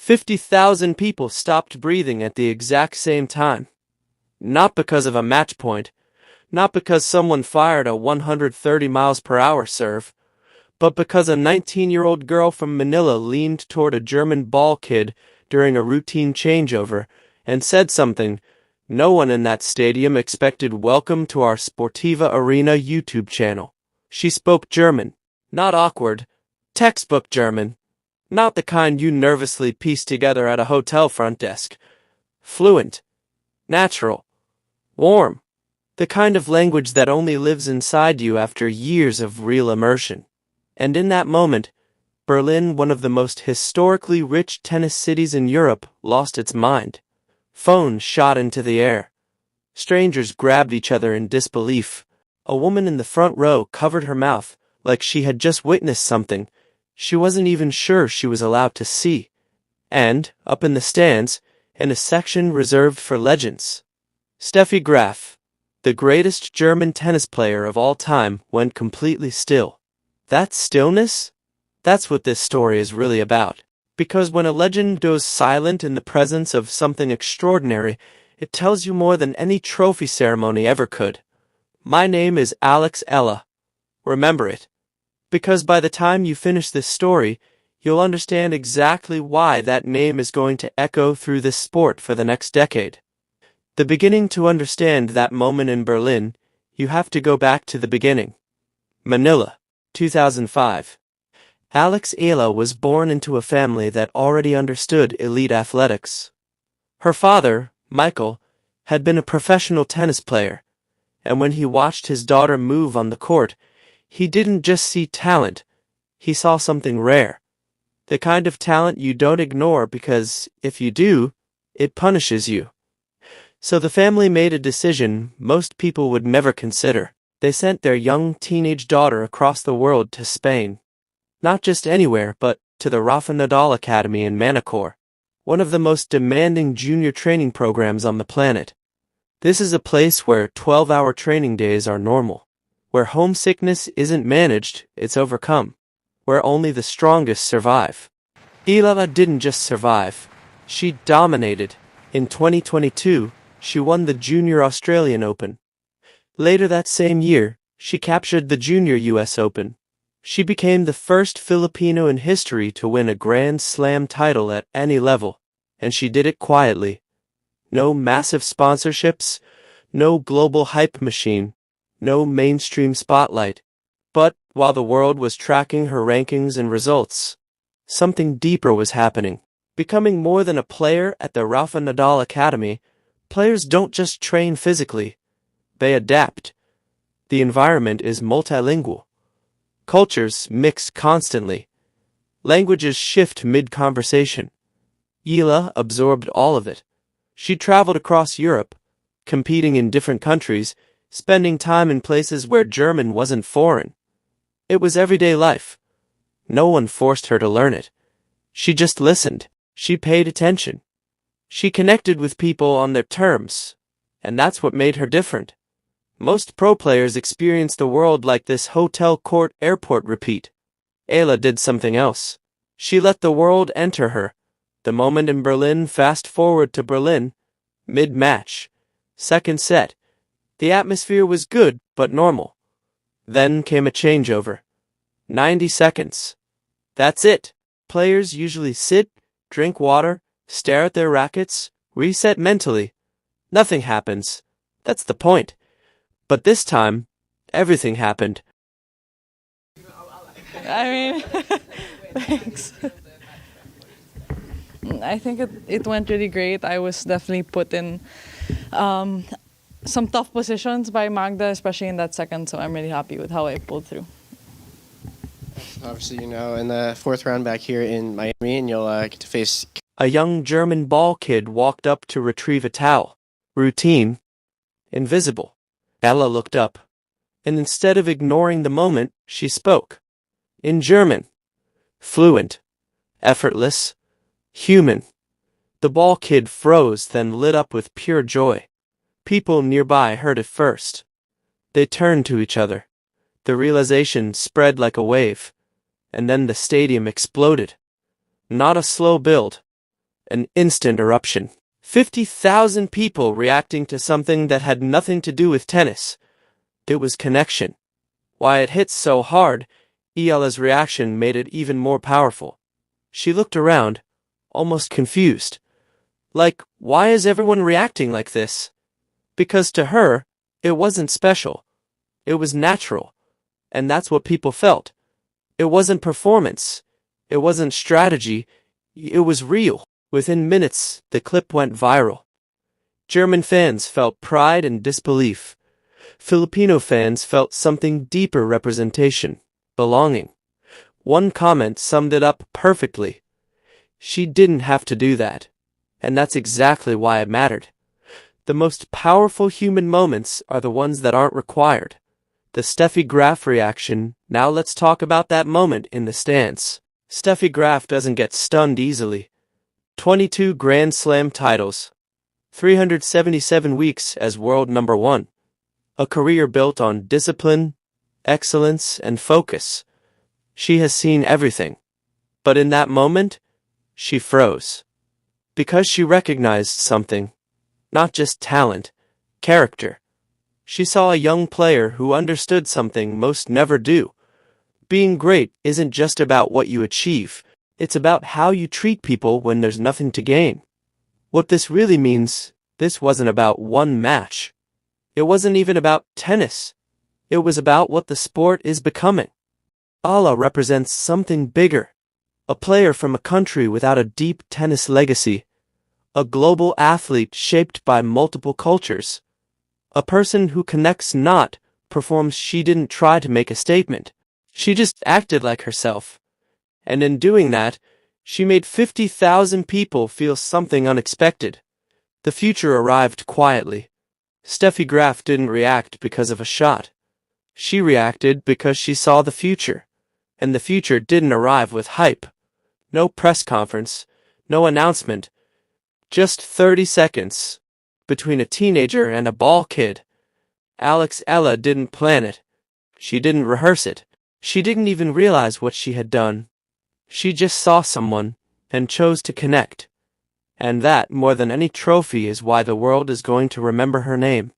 50,000 people stopped breathing at the exact same time. Not because of a match point, not because someone fired a 130 miles per hour serve, but because a 19-year-old girl from Manila leaned toward a German ball kid during a routine changeover and said something no one in that stadium expected. Welcome to our Sportiva Arena YouTube channel. She spoke German, not awkward, textbook German, not the kind you nervously piece together at a hotel front desk. Fluent, natural, warm, the kind of language that only lives inside you after years of real immersion. And in that moment, Berlin, one of the most historically rich tennis cities in Europe, lost its mind. Phones shot into the air. Strangers grabbed each other in disbelief. A woman in the front row covered her mouth, like she had just witnessed something she wasn't even sure she was allowed to see. And, up in the stands, in a section reserved for legends, Steffi Graf, the greatest German tennis player of all time, went completely still. That stillness? That's what this story is really about. Because when a legend goes silent in the presence of something extraordinary, it tells you more than any trophy ceremony ever could. My name is Alex Ella. Remember it. Because by the time you finish this story, you'll understand exactly why that name is going to echo through this sport for the next decade. The beginning to understand that moment in Berlin, you have to go back to the beginning. Manila, 2005. Alex Ella was born into a family that already understood elite athletics. Her father, Michael, had been a professional tennis player, and when he watched his daughter move on the court, he didn't just see talent, he saw something rare. The kind of talent you don't ignore because, if you do, it punishes you. So the family made a decision most people would never consider. They sent their young teenage daughter across the world to Spain. Not just anywhere, but to the Rafa Nadal Academy in Manacor, one of the most demanding junior training programs on the planet. This is a place where 12-hour training days are normal, where homesickness isn't managed, it's overcome, where only the strongest survive. Ella didn't just survive, she dominated. In 2022, she won the Junior Australian Open. Later that same year, she captured the Junior US Open. She became the first Filipino in history to win a Grand Slam title at any level, and she did it quietly. No massive sponsorships, no global hype machine, no mainstream spotlight. But, while the world was tracking her rankings and results, something deeper was happening. Becoming more than a player at the Rafa Nadal Academy, players don't just train physically, they adapt. The environment is multilingual. Cultures mix constantly. Languages shift mid-conversation. Ella absorbed all of it. She traveled across Europe, competing in different countries, spending time in places where German wasn't foreign. It was everyday life. No one forced her to learn it. She just listened. She paid attention. She connected with people on their terms, and that's what made her different. Most pro players experience the world like this hotel court airport repeat. Ella did something else. She let the world enter her. The moment in Berlin, fast forward to Berlin. Mid-match. Second set. The atmosphere was good, but normal. Then came a changeover. 90 seconds. That's it. Players usually sit, drink water, stare at their rackets, reset mentally. Nothing happens. That's the point. But this time, everything happened. I mean, thanks. I think it went really great. I was definitely put in some tough positions by Magda, especially in that second, so I'm really happy with how I pulled through. Obviously, in the fourth round back here in Miami, and you'll get to face... A young German ball kid walked up to retrieve a towel. Routine. Invisible. Ella looked up, and instead of ignoring the moment, she spoke. In German. Fluent. Effortless. Human. The ball kid froze, then lit up with pure joy. People nearby heard it first. They turned to each other. The realization spread like a wave, and then the stadium exploded. Not a slow build. an instant eruption. 50,000 people reacting to something that had nothing to do with tennis. It was connection. Why it hit so hard, Ella's reaction made it even more powerful. She looked around, almost confused. Like, why is everyone reacting like this? Because to her, it wasn't special. It was natural. And that's what people felt. It wasn't performance. It wasn't strategy. It was real. Within minutes, the clip went viral. German fans felt pride and disbelief. Filipino fans felt something deeper: representation, belonging. One comment summed it up perfectly. She didn't have to do that. And that's exactly why it mattered. The most powerful human moments are the ones that aren't required. The Steffi Graf reaction. Now let's talk about that moment in the stands. Steffi Graf doesn't get stunned easily. 22 Grand Slam titles. 377 weeks as world number one. A career built on discipline, excellence, and focus. She has seen everything. But in that moment, she froze. Because she recognized something. Not just talent, character. She saw a young player who understood something most never do. Being great isn't just about what you achieve. It's about how you treat people when there's nothing to gain. What this really means, this wasn't about one match. It wasn't even about tennis. It was about what the sport is becoming. Ella represents something bigger. A player from a country without a deep tennis legacy. A global athlete shaped by multiple cultures. A person who connects, not performs. She didn't try to make a statement. She just acted like herself. And in doing that, she made 50,000 people feel something unexpected. The future arrived quietly. Steffi Graf didn't react because of a shot. She reacted because she saw the future. And the future didn't arrive with hype. No press conference, no announcement. Just 30 seconds. Between a teenager and a ball kid. Ella didn't plan it. She didn't rehearse it. She didn't even realize what she had done. She just saw someone, and chose to connect. And that, more than any trophy, is why the world is going to remember her name.